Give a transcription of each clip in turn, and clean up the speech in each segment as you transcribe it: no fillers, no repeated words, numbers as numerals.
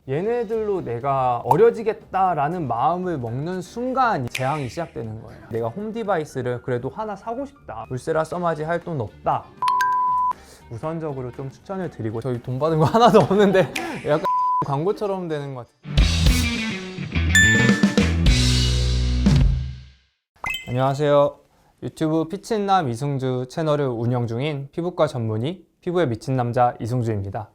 얘네들로 내가 어려지겠다라는 마음을 먹는 순간 재앙이 시작되는 거예요. 내가 홈 디바이스를 그래도 하나 사고 싶다, 울세라 써마지 할 돈 없다, 우선적으로 좀 추천을 드리고, 저희 돈 받은 거 하나도 없는데 약간 광고처럼 되는 것 같아요. 안녕하세요. 유튜브 피친남 이승주 채널을 운영 중인 피부과 전문의 피부에 미친 남자 이승주입니다.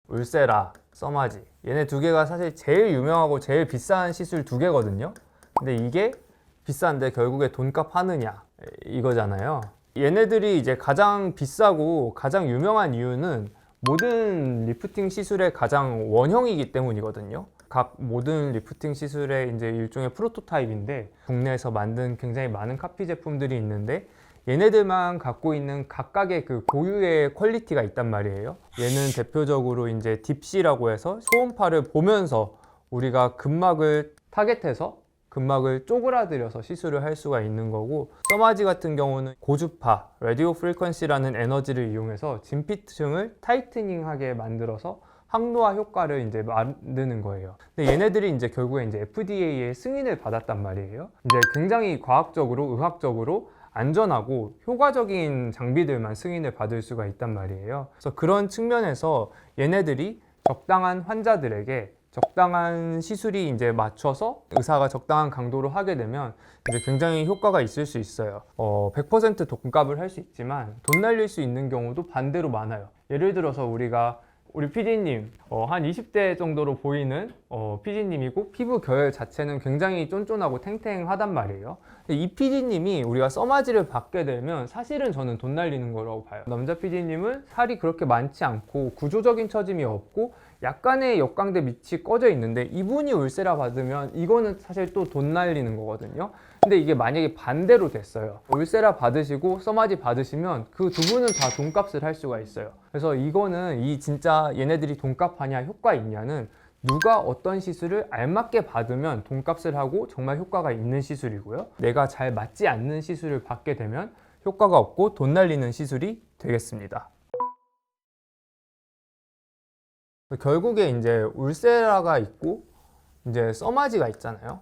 울세라, 써마지, 얘네 두 개가 사실 제일 유명하고 제일 비싼 시술 두 개거든요. 근데 이게 비싼데 결국에 돈값 하느냐, 이거잖아요. 얘네들이 이제 가장 비싸고 가장 유명한 이유는 모든 리프팅 시술의 가장 원형이기 때문이거든요. 각 모든 리프팅 시술의 이제 일종의 프로토타입인데, 국내에서 만든 굉장히 많은 카피 제품들이 있는데 얘네들만 갖고 있는 각각의 그 고유의 퀄리티가 있단 말이에요. 얘는 대표적으로 이제 딥시라고 해서 초음파를 보면서 우리가 근막을 타겟해서 근막을 쪼그라들여서 시술을 할 수가 있는 거고, 써마지 같은 경우는 고주파, 라디오 프리퀀시라는 에너지를 이용해서 진피층을 타이트닝하게 만들어서 항노화 효과를 이제 만드는 거예요. 근데 얘네들이 이제 결국에 이제 FDA의 승인을 받았단 말이에요. 이제 굉장히 과학적으로, 의학적으로 안전하고 효과적인 장비들만 승인을 받을 수가 있단 말이에요. 그래서 그런 측면에서 얘네들이 적당한 환자들에게 적당한 시술이 이제 맞춰서 의사가 적당한 강도로 하게 되면 이제 굉장히 효과가 있을 수 있어요. 100% 돈값을 할 수 있지만 돈 날릴 수 있는 경우도 반대로 많아요. 예를 들어서 우리 PD님, 한 20대 정도로 보이는 PD님이고 피부 결 자체는 굉장히 쫀쫀하고 탱탱하단 말이에요. 근데 이 PD님이 우리가 써마지를 받게 되면 사실은 저는 돈 날리는 거라고 봐요. 남자 PD님은 살이 그렇게 많지 않고 구조적인 처짐이 없고 약간의 역광대 밑이 꺼져 있는데, 이분이 울세라 받으면 이거는 사실 또 돈 날리는 거거든요. 근데 이게 만약에 반대로 됐어요. 울세라 받으시고 써마지 받으시면 그 두 분은 다 돈값을 할 수가 있어요. 그래서 이거는 진짜 얘네들이 돈값 하냐 효과 있냐는 누가 어떤 시술을 알맞게 받으면 돈값을 하고 정말 효과가 있는 시술이고요, 내가 잘 맞지 않는 시술을 받게 되면 효과가 없고 돈 날리는 시술이 되겠습니다. 결국에 이제 울세라가 있고 이제 써마지가 있잖아요.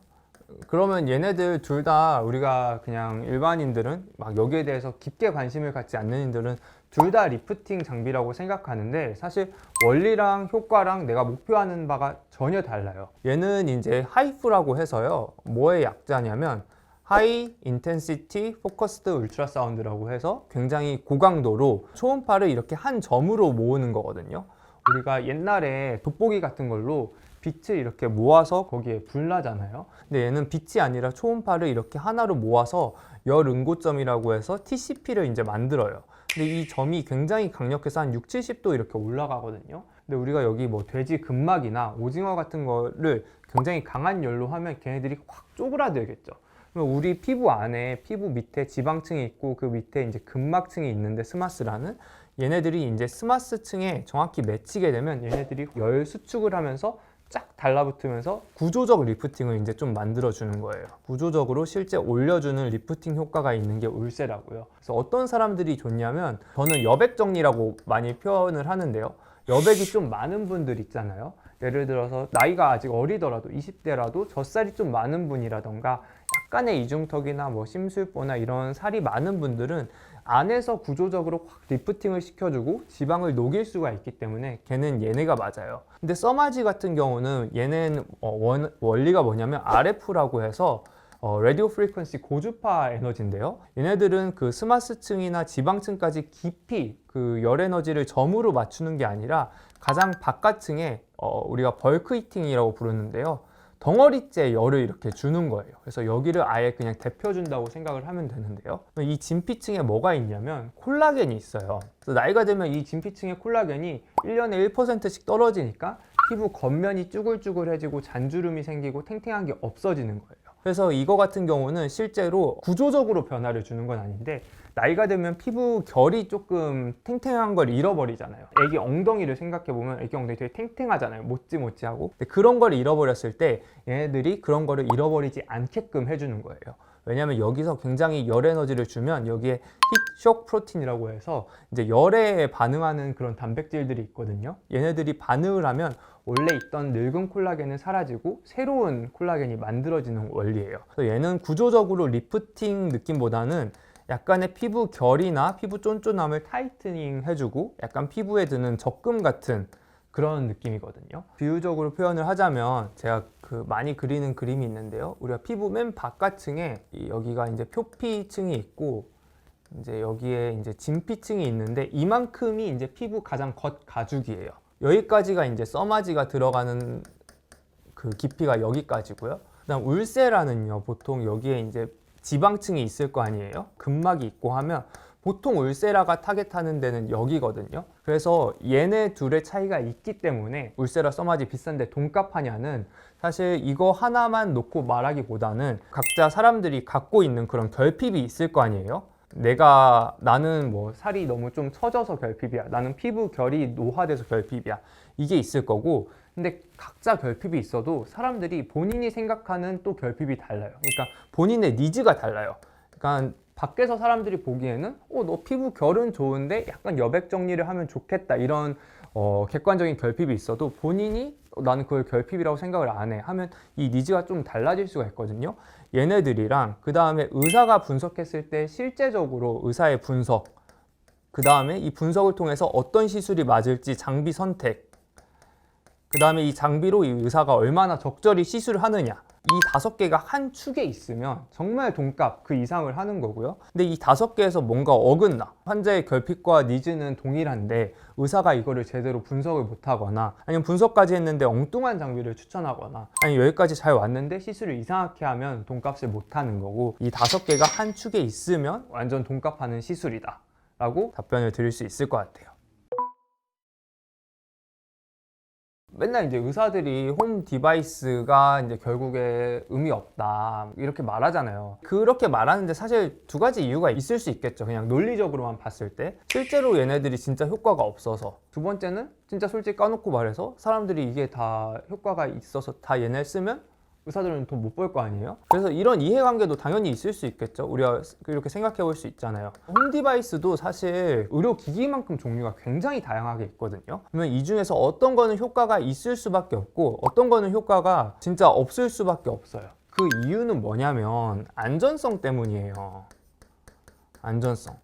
그러면 얘네들 둘 다 우리가 그냥 일반인들은 막 여기에 대해서 깊게 관심을 갖지 않는 인들은 둘 다 리프팅 장비라고 생각하는데, 사실 원리랑 효과랑 내가 목표하는 바가 전혀 달라요. 얘는 이제 하이프라고 해서요, 뭐의 약자냐면 하이 인텐시티 포커스드 울트라사운드라고 해서 굉장히 고강도로 초음파를 이렇게 한 점으로 모으는 거거든요. 우리가 옛날에 돋보기 같은 걸로 빛을 이렇게 모아서 거기에 불 나잖아요. 근데 얘는 빛이 아니라 초음파를 이렇게 하나로 모아서 열 응고점이라고 해서 TCP를 이제 만들어요. 근데 이 점이 굉장히 강력해서 한 6, 70도 이렇게 올라가거든요. 근데 우리가 여기 뭐 돼지 근막이나 오징어 같은 거를 굉장히 강한 열로 하면 걔네들이 확 쪼그라들겠죠. 그럼 우리 피부 안에, 피부 밑에 지방층이 있고 그 밑에 이제 근막층이 있는데, 스마스라는 얘네들이 이제 스마스층에 정확히 맺히게 되면 얘네들이 열 수축을 하면서 쫙 달라붙으면서 구조적 리프팅을 이제 좀 만들어주는 거예요. 구조적으로 실제 올려주는 리프팅 효과가 있는 게 울세라고요. 그래서 어떤 사람들이 좋냐면, 저는 여백 정리라고 많이 표현을 하는데요, 여백이 좀 많은 분들 있잖아요. 예를 들어서 나이가 아직 어리더라도 20대라도 젖살이 좀 많은 분이라던가 약간의 이중턱이나 뭐 심술보나 이런 살이 많은 분들은 안에서 구조적으로 확 리프팅을 시켜주고 지방을 녹일 수가 있기 때문에 걔는 얘네가 맞아요. 근데 써마지 같은 경우는 얘는 원리가 뭐냐면 RF라고 해서 라디오 프리퀀시 고주파 에너지인데요, 얘네들은 그 스마스층이나 지방층까지 깊이 그 열 에너지를 점으로 맞추는 게 아니라 가장 바깥층에 우리가 벌크 히팅이라고 부르는데요, 덩어리째 열을 이렇게 주는 거예요. 그래서 여기를 아예 그냥 데펴준다고 생각을 하면 되는데요, 이 진피층에 뭐가 있냐면 콜라겐이 있어요. 그래서 나이가 들면 이 진피층의 콜라겐이 1년에 1%씩 떨어지니까 피부 겉면이 쭈글쭈글해지고 잔주름이 생기고 탱탱한 게 없어지는 거예요. 그래서 이거 같은 경우는 실제로 구조적으로 변화를 주는 건 아닌데, 나이가 들면 피부 결이 조금 탱탱한 걸 잃어버리잖아요. 애기 엉덩이를 생각해보면 애기 엉덩이 되게 탱탱하잖아요, 모찌모찌하고. 근데 그런 걸 잃어버렸을 때 얘네들이 그런 거를 잃어버리지 않게끔 해주는 거예요. 왜냐하면 여기서 굉장히 열 에너지를 주면 여기에 힛쇼크 프로틴이라고 해서 이제 열에 반응하는 그런 단백질들이 있거든요. 얘네들이 반응을 하면 원래 있던 늙은 콜라겐은 사라지고 새로운 콜라겐이 만들어지는 원리예요. 그래서 얘는 구조적으로 리프팅 느낌보다는 약간의 피부 결이나 피부 쫀쫀함을 타이트닝 해주고 약간 피부에 드는 적금 같은 그런 느낌이거든요. 비유적으로 표현을 하자면 제가 많이 그리는 그림이 있는데요. 우리가 피부 맨 바깥층에 여기가 이제 표피층이 있고 이제 여기에 이제 진피층이 있는데 이만큼이 이제 피부 가장 겉 가죽이에요. 여기까지가 이제 써마지가 들어가는 그 깊이가 여기까지고요. 그다음 울세라는요. 보통 여기에 이제 지방층이 있을 거 아니에요. 근막이 있고 하면 보통 울세라가 타겟하는 데는 여기거든요. 그래서 얘네 둘의 차이가 있기 때문에 울세라 써마지 비싼데 돈값하냐는 사실 이거 하나만 놓고 말하기보다는 각자 사람들이 갖고 있는 그런 결핍이 있을 거 아니에요. 나는 뭐 살이 너무 좀 처져서 결핍이야. 나는 피부 결이 노화돼서 결핍이야. 이게 있을 거고, 근데 각자 결핍이 있어도 사람들이 본인이 생각하는 또 결핍이 달라요. 그러니까 본인의 니즈가 달라요. 그러니까 밖에서 사람들이 보기에는 너 피부 결은 좋은데 약간 여백 정리를 하면 좋겠다 이런 객관적인 결핍이 있어도 본인이 나는 그걸 결핍이라고 생각을 안 해 하면 이 니즈가 좀 달라질 수가 있거든요. 얘네들이랑 그 다음에 의사가 분석했을 때 실제적으로 의사의 분석, 그 다음에 이 분석을 통해서 어떤 시술이 맞을지 장비 선택, 그 다음에 이 장비로 이 의사가 얼마나 적절히 시술을 하느냐, 이 5개가 한 축에 있으면 정말 돈값 그 이상을 하는 거고요. 근데 이 5개에서 뭔가 어긋나, 환자의 결핍과 니즈는 동일한데 의사가 이거를 제대로 분석을 못하거나 아니면 분석까지 했는데 엉뚱한 장비를 추천하거나 아니면 여기까지 잘 왔는데 시술을 이상하게 하면 돈값을 못하는 거고, 이 5개가 한 축에 있으면 완전 돈값하는 시술이다 라고 답변을 드릴 수 있을 것 같아요. 맨날 이제 의사들이 홈 디바이스가 이제 결국에 의미 없다 이렇게 말하잖아요. 그렇게 말하는데 사실 2가지 이유가 있을 수 있겠죠. 그냥 논리적으로만 봤을 때 실제로 얘네들이 진짜 효과가 없어서, 두 번째는 진짜 솔직히 까놓고 말해서 사람들이 이게 다 효과가 있어서 다 얘네 쓰면 의사들은 돈 못 벌 거 아니에요? 그래서 이런 이해관계도 당연히 있을 수 있겠죠. 우리가 이렇게 생각해 볼 수 있잖아요. 홈 디바이스도 사실 의료기기만큼 종류가 굉장히 다양하게 있거든요. 그러면 이 중에서 어떤 거는 효과가 있을 수밖에 없고 어떤 거는 효과가 진짜 없을 수밖에 없어요. 그 이유는 뭐냐면 안전성 때문이에요. 안전성.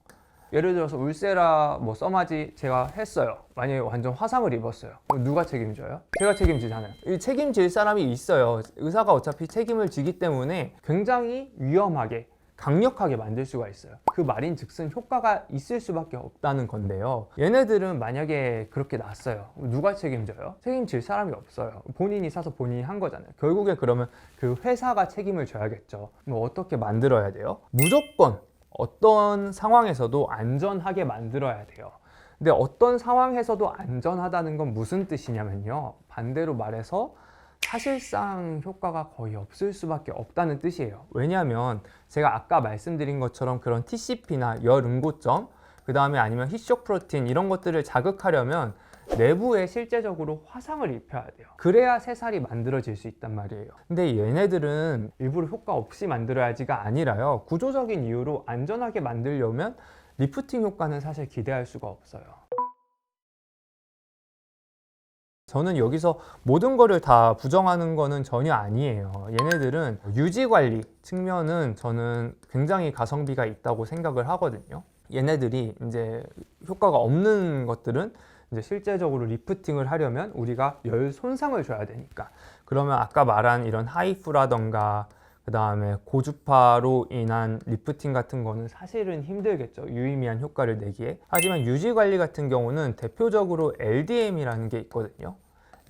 예를 들어서 울세라 써마지 제가 했어요. 만약에 완전 화상을 입었어요. 누가 책임져요? 제가 책임지잖아요. 이 책임질 사람이 있어요. 의사가 어차피 책임을 지기 때문에 굉장히 위험하게 강력하게 만들 수가 있어요. 그 말인즉슨 효과가 있을 수밖에 없다는 건데요. 얘네들은 만약에 그렇게 났어요. 누가 책임져요? 책임질 사람이 없어요. 본인이 사서 본인이 한 거잖아요. 결국에 그러면 그 회사가 책임을 져야겠죠. 어떻게 만들어야 돼요? 무조건 어떤 상황에서도 안전하게 만들어야 돼요. 근데 어떤 상황에서도 안전하다는 건 무슨 뜻이냐면요. 반대로 말해서 사실상 효과가 거의 없을 수밖에 없다는 뜻이에요. 왜냐하면 제가 아까 말씀드린 것처럼 그런 TCP나 열 응고점, 그 다음에 아니면 힛쇼크 프로틴 이런 것들을 자극하려면 내부에 실제적으로 화상을 입혀야 돼요. 그래야 새살이 만들어질 수 있단 말이에요. 근데 얘네들은 일부러 효과 없이 만들어야지가 아니라요. 구조적인 이유로 안전하게 만들려면 리프팅 효과는 사실 기대할 수가 없어요. 저는 여기서 모든 거를 다 부정하는 거는 전혀 아니에요. 얘네들은 유지관리 측면은 저는 굉장히 가성비가 있다고 생각을 하거든요. 얘네들이 이제 효과가 없는 것들은 이제 실제적으로 리프팅을 하려면 우리가 열 손상을 줘야 되니까, 그러면 아까 말한 이런 하이프라던가 그 다음에 고주파로 인한 리프팅 같은 거는 사실은 힘들겠죠. 유의미한 효과를 내기에. 하지만 유지관리 같은 경우는 대표적으로 LDM이라는 게 있거든요.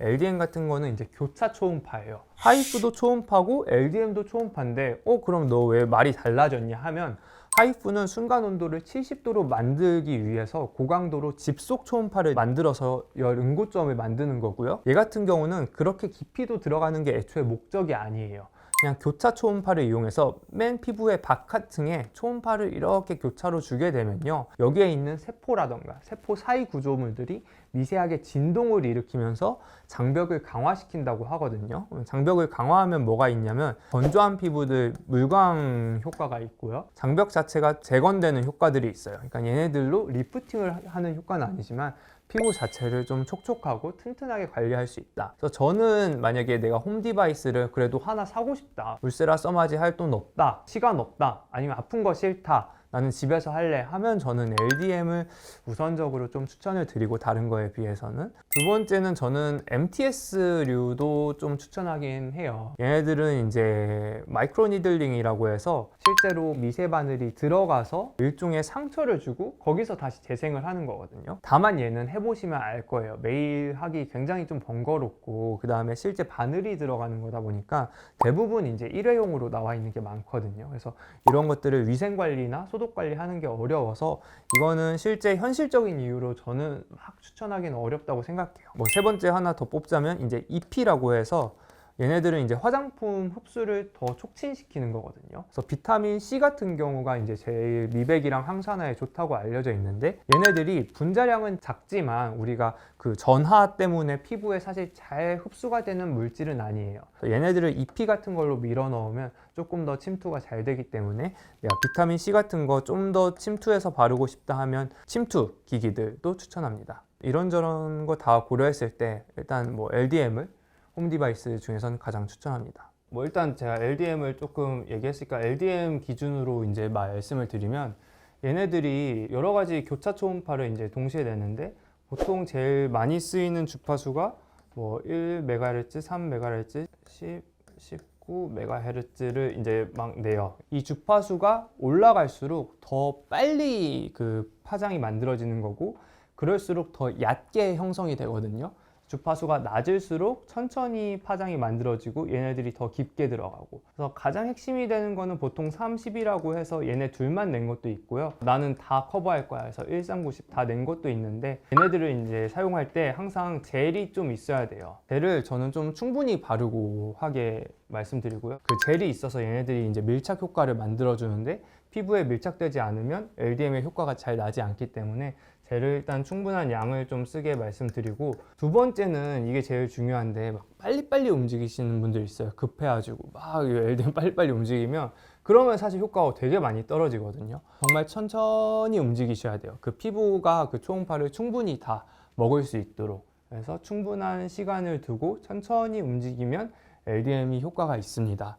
LDM 같은 거는 이제 교차 초음파예요. 하이프도 초음파고 LDM도 초음파인데 그럼 너 왜 말이 달라졌냐 하면, 하이프는 순간 온도를 70도로 만들기 위해서 고강도로 집속 초음파를 만들어서 열 응고점을 만드는 거고요. 얘 같은 경우는 그렇게 깊이도 들어가는 게 애초에 목적이 아니에요. 그냥 교차 초음파를 이용해서 맨 피부의 바깥층에 초음파를 이렇게 교차로 주게 되면요, 여기에 있는 세포라던가 세포 사이 구조물들이 미세하게 진동을 일으키면서 장벽을 강화시킨다고 하거든요. 장벽을 강화하면 뭐가 있냐면 건조한 피부들 물광 효과가 있고요. 장벽 자체가 재건되는 효과들이 있어요. 그러니까 얘네들로 리프팅을 하는 효과는 아니지만 피부 자체를 좀 촉촉하고 튼튼하게 관리할 수 있다. 그래서 저는 만약에 내가 홈 디바이스를 그래도 하나 사고 싶다, 울세라 써마지 할 돈 없다, 시간 없다, 아니면 아픈 거 싫다, 나는 집에서 할래 하면 저는 LDM을 우선적으로 좀 추천을 드리고, 다른 거에 비해서는. 두 번째는 저는 MTS류도 좀 추천하긴 해요. 얘네들은 이제 마이크로 니들링이라고 해서 실제로 미세 바늘이 들어가서 일종의 상처를 주고 거기서 다시 재생을 하는 거거든요. 다만 얘는 해보시면 알 거예요. 매일 하기 굉장히 좀 번거롭고, 그 다음에 실제 바늘이 들어가는 거다 보니까 대부분 이제 일회용으로 나와 있는 게 많거든요. 그래서 이런 것들을 위생관리나 소독관리 하는 게 어려워서 이거는 실제 현실적인 이유로 저는 막 추천하기는 어렵다고 생각해요. 뭐 세 번째 하나 더 뽑자면 이제 EP라고 해서 얘네들은 이제 화장품 흡수를 더 촉진시키는 거거든요. 그래서 비타민 C 같은 경우가 이제 제일 미백이랑 항산화에 좋다고 알려져 있는데, 얘네들이 분자량은 작지만 우리가 그 전하 때문에 피부에 사실 잘 흡수가 되는 물질은 아니에요. 얘네들을 EP 같은 걸로 밀어 넣으면 조금 더 침투가 잘 되기 때문에, 내가 비타민 C 같은 거 좀 더 침투해서 바르고 싶다 하면 침투 기기들도 추천합니다. 이런저런 거 다 고려했을 때 일단 뭐 LDM을 홈 디바이스 중에서는 가장 추천합니다. 뭐 일단 제가 LDM을 조금 얘기했으니까 LDM 기준으로 이제 말씀을 드리면, 얘네들이 여러 가지 교차 초음파를 이제 동시에 내는데, 보통 제일 많이 쓰이는 주파수가 뭐 1MHz, 3MHz, 10, 19MHz를 이제 막 내요. 이 주파수가 올라갈수록 더 빨리 그 파장이 만들어지는 거고, 그럴수록 더 얕게 형성이 되거든요. 주파수가 낮을수록 천천히 파장이 만들어지고 얘네들이 더 깊게 들어가고, 그래서 가장 핵심이 되는 거는 보통 30이라고 해서 얘네 둘만 낸 것도 있고요. 나는 다 커버할 거야 해서 1390 다 낸 것도 있는데, 얘네들을 이제 사용할 때 항상 젤이 좀 있어야 돼요. 젤을 저는 좀 충분히 바르고 하게 말씀드리고요. 그 젤이 있어서 얘네들이 이제 밀착 효과를 만들어 주는데, 피부에 밀착되지 않으면 LDM의 효과가 잘 나지 않기 때문에 젤을 일단 충분한 양을 좀 쓰게 말씀드리고, 두 번째는 이게 제일 중요한데, 막 빨리빨리 움직이시는 분들 있어요. 급해가지고 막 LDM 빨리빨리 움직이면 그러면 사실 효과가 되게 많이 떨어지거든요. 정말 천천히 움직이셔야 돼요. 그 피부가 그 초음파를 충분히 다 먹을 수 있도록. 그래서 충분한 시간을 두고 천천히 움직이면 LDM이 효과가 있습니다.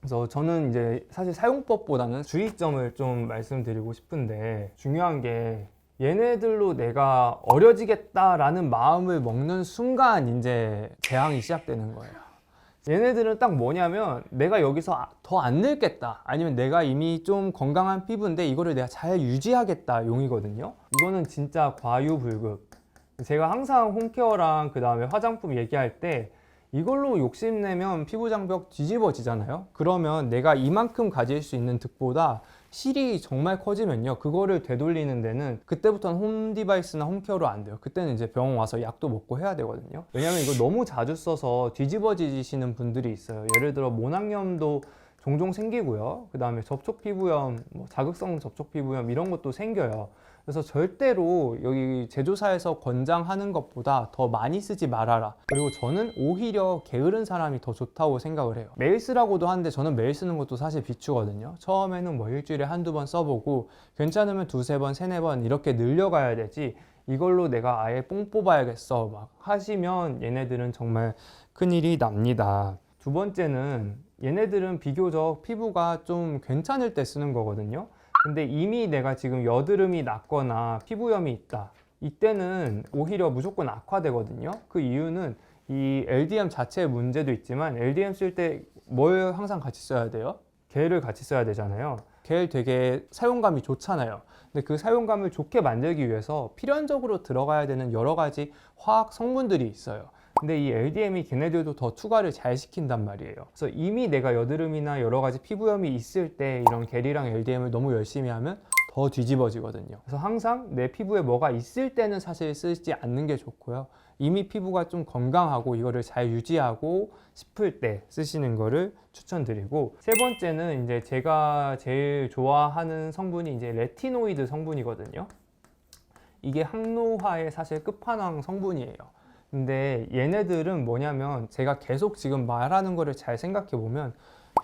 그래서 저는 이제 사실 사용법보다는 주의점을 좀 말씀드리고 싶은데, 중요한 게 얘네들로 내가 어려지겠다라는 마음을 먹는 순간 이제 재앙이 시작되는 거예요. 얘네들은 딱 뭐냐면, 내가 여기서 더 안 늙겠다, 아니면 내가 이미 좀 건강한 피부인데 이거를 내가 잘 유지하겠다 용이거든요. 이거는 진짜 과유불급. 제가 항상 홈케어랑 그 다음에 화장품 얘기할 때, 이걸로 욕심내면 피부 장벽 뒤집어지잖아요. 그러면 내가 이만큼 가질 수 있는 득보다 실이 정말 커지면요, 그거를 되돌리는 데는 그때부터는 홈 디바이스나 홈케어로 안 돼요. 그때는 이제 병원 와서 약도 먹고 해야 되거든요. 왜냐면 이거 너무 자주 써서 뒤집어지시는 분들이 있어요. 예를 들어 모낭염도 종종 생기고요. 그 다음에 접촉 피부염, 뭐 자극성 접촉 피부염 이런 것도 생겨요. 그래서 절대로 여기 제조사에서 권장하는 것보다 더 많이 쓰지 말아라. 그리고 저는 오히려 게으른 사람이 더 좋다고 생각을 해요. 매일 쓰라고도 하는데 저는 매일 쓰는 것도 사실 비추거든요. 처음에는 뭐 일주일에 한두 번 써보고 괜찮으면 두세 번, 세네 번 이렇게 늘려가야 되지, 이걸로 내가 아예 뽕 뽑아야겠어 막 하시면 얘네들은 정말 큰일이 납니다. 두 번째는 얘네들은 비교적 피부가 좀 괜찮을 때 쓰는 거거든요. 근데 이미 내가 지금 여드름이 났거나 피부염이 있다, 이때는 오히려 무조건 악화되거든요. 그 이유는 이 LDM 자체의 문제도 있지만, LDM 쓸 때 뭘 항상 같이 써야 돼요? 겔을 같이 써야 되잖아요. 겔 되게 사용감이 좋잖아요. 근데 그 사용감을 좋게 만들기 위해서 필연적으로 들어가야 되는 여러 가지 화학 성분들이 있어요. 근데 이 LDM이 걔네들도 더 투과를 잘 시킨단 말이에요. 그래서 이미 내가 여드름이나 여러 가지 피부염이 있을 때 이런 겔이랑 LDM을 너무 열심히 하면 더 뒤집어지거든요. 그래서 항상 내 피부에 뭐가 있을 때는 사실 쓰지 않는 게 좋고요. 이미 피부가 좀 건강하고 이거를 잘 유지하고 싶을 때 쓰시는 거를 추천드리고, 세 번째는 이제 제가 제일 좋아하는 성분이 이제 레티노이드 성분이거든요. 이게 항노화의 사실 끝판왕 성분이에요. 근데 얘네들은 뭐냐면 제가 계속 지금 말하는 거를 잘 생각해 보면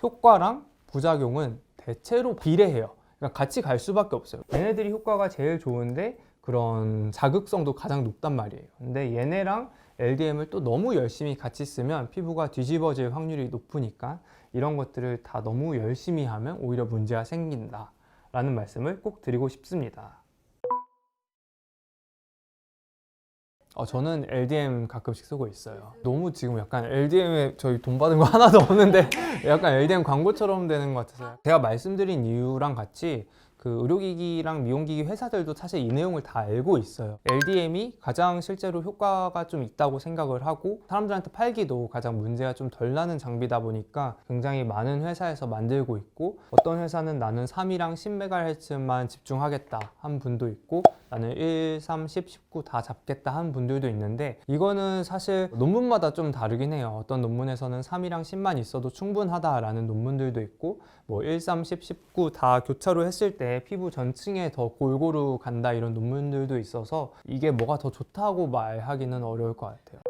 효과랑 부작용은 대체로 비례해요. 그러니까 같이 갈 수밖에 없어요. 얘네들이 효과가 제일 좋은데 그런 자극성도 가장 높단 말이에요. 근데 얘네랑 LDM을 또 너무 열심히 같이 쓰면 피부가 뒤집어질 확률이 높으니까 이런 것들을 다 너무 열심히 하면 오히려 문제가 생긴다 라는 말씀을 꼭 드리고 싶습니다. 저는 LDM 가끔씩 쓰고 있어요. 너무 지금 약간 LDM에 저희 돈 받은 거 하나도 없는데 약간 LDM 광고처럼 되는 것 같아서요. 제가 말씀드린 이유랑 같이 그 의료기기랑 미용기기 회사들도 사실 이 내용을 다 알고 있어요. LDM이 가장 실제로 효과가 좀 있다고 생각을 하고 사람들한테 팔기도 가장 문제가 좀 덜 나는 장비다 보니까 굉장히 많은 회사에서 만들고 있고, 어떤 회사는 나는 3이랑 10MHz만 집중하겠다 한 분도 있고 나는 1, 3, 10, 19 다 잡겠다 한 분들도 있는데, 이거는 사실 논문마다 좀 다르긴 해요. 어떤 논문에서는 3이랑 10만 있어도 충분하다라는 논문들도 있고, 뭐 1, 3, 10, 19 다 교차로 했을 때 피부 전층에 더 골고루 간다 이런 논문들도 있어서 이게 뭐가 더 좋다고 말하기는 어려울 것 같아요.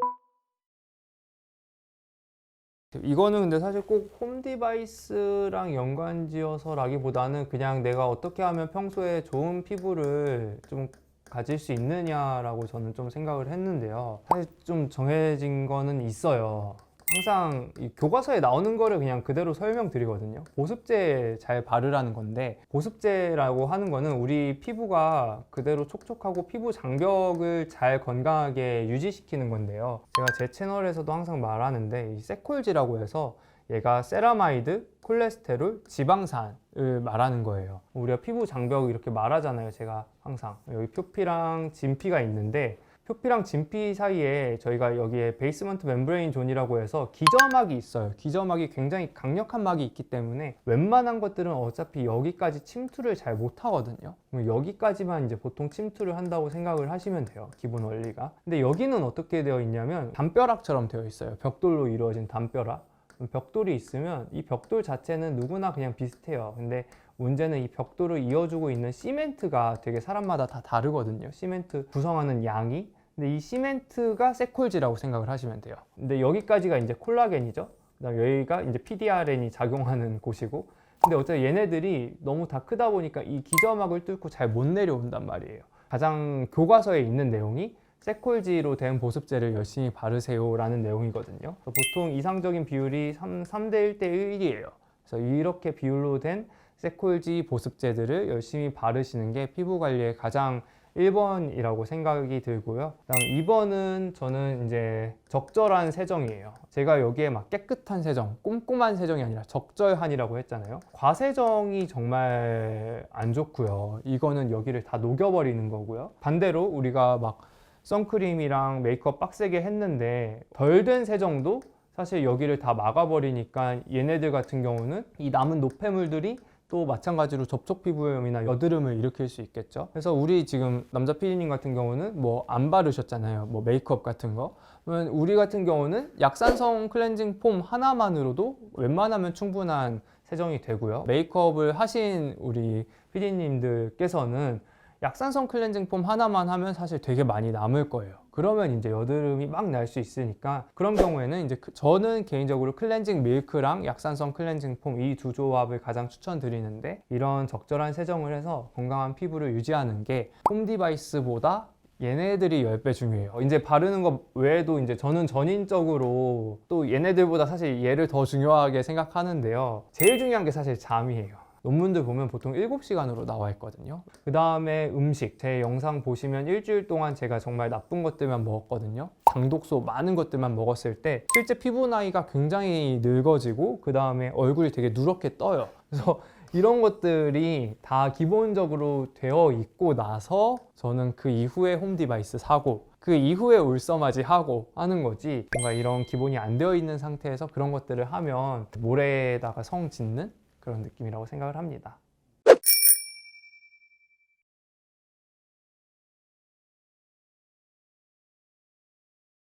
이거는 근데 사실 꼭 홈디바이스랑 연관지어서라기보다는 그냥 내가 어떻게 하면 평소에 좋은 피부를 좀 가질 수 있느냐라고 저는 좀 생각을 했는데요. 사실 좀 정해진 거는 있어요. 항상 이 교과서에 나오는 거를 그냥 그대로 설명드리거든요. 보습제 잘 바르라는 건데, 보습제라고 하는 거는 우리 피부가 그대로 촉촉하고 피부 장벽을 잘 건강하게 유지시키는 건데요. 제가 제 채널에서도 항상 말하는데 이 세콜지라고 해서 얘가 세라마이드, 콜레스테롤, 지방산을 말하는 거예요. 우리가 피부 장벽 이렇게 말하잖아요. 제가 항상 여기 표피랑 진피가 있는데, 표피랑 진피 사이에 저희가 여기에 베이스먼트 멤브레인 존이라고 해서 기저막이 있어요. 기저막이 굉장히 강력한 막이 있기 때문에 웬만한 것들은 어차피 여기까지 침투를 잘 못하거든요. 여기까지만 이제 보통 침투를 한다고 생각을 하시면 돼요. 기본 원리가. 근데 여기는 어떻게 되어 있냐면 담벼락처럼 되어 있어요. 벽돌로 이루어진 담벼락. 벽돌이 있으면 이 벽돌 자체는 누구나 그냥 비슷해요. 근데 문제는 이 벽돌을 이어주고 있는 시멘트가 되게 사람마다 다 다르거든요. 시멘트 구성하는 양이. 근데 이 시멘트가 세콜지라고 생각을 하시면 돼요. 근데 여기까지가 이제 콜라겐이죠. 그다음 여기가 이제 PDRN이 작용하는 곳이고. 근데 어차피 얘네들이 너무 다 크다 보니까 이 기저막을 뚫고 잘 못 내려온단 말이에요. 가장 교과서에 있는 내용이 세콜지로 된 보습제를 열심히 바르세요 라는 내용이거든요. 보통 이상적인 비율이 3대 1대 1이에요. 그래서 이렇게 비율로 된 세콜지 보습제들을 열심히 바르시는 게 피부 관리의 가장 1번이라고 생각이 들고요. 그다음 2번은 저는 이제 적절한 세정이에요. 제가 여기에 막 깨끗한 세정, 꼼꼼한 세정이 아니라 적절한이라고 했잖아요. 과세정이 정말 안 좋고요. 이거는 여기를 다 녹여버리는 거고요. 반대로 우리가 막 선크림이랑 메이크업 빡세게 했는데 덜 된 세정도 사실 여기를 다 막아버리니까 얘네들 같은 경우는 이 남은 노폐물들이 또 마찬가지로 접촉 피부염이나 여드름을 일으킬 수 있겠죠. 그래서 우리 지금 남자 PD님 같은 경우는 뭐 안 바르셨잖아요. 뭐 메이크업 같은 거. 그러면 우리 같은 경우는 약산성 클렌징 폼 하나만으로도 웬만하면 충분한 세정이 되고요. 메이크업을 하신 우리 PD님들께서는 약산성 클렌징 폼 하나만 하면 사실 되게 많이 남을 거예요. 그러면 이제 여드름이 막 날 수 있으니까, 그런 경우에는 이제 저는 개인적으로 클렌징 밀크랑 약산성 클렌징 폼 이 두 조합을 가장 추천드리는데, 이런 적절한 세정을 해서 건강한 피부를 유지하는 게 홈 디바이스보다 얘네들이 10배 중요해요. 이제 바르는 거 외에도 이제 저는 전인적으로 또 얘네들보다 사실 얘를 더 중요하게 생각하는데요. 제일 중요한 게 사실 잠이에요. 논문들 보면 보통 7시간으로 나와 있거든요. 그 다음에 음식, 제 영상 보시면 일주일 동안 제가 정말 나쁜 것들만 먹었거든요. 당독소 많은 것들만 먹었을 때 실제 피부 나이가 굉장히 늙어지고 그 다음에 얼굴이 되게 누렇게 떠요. 그래서 이런 것들이 다 기본적으로 되어 있고 나서 저는 그 이후에 홈 디바이스 사고 그 이후에 울서마지 하고 하는 거지, 뭔가 이런 기본이 안 되어 있는 상태에서 그런 것들을 하면 모래에다가 성 짓는 그런 느낌이라고 생각을 합니다.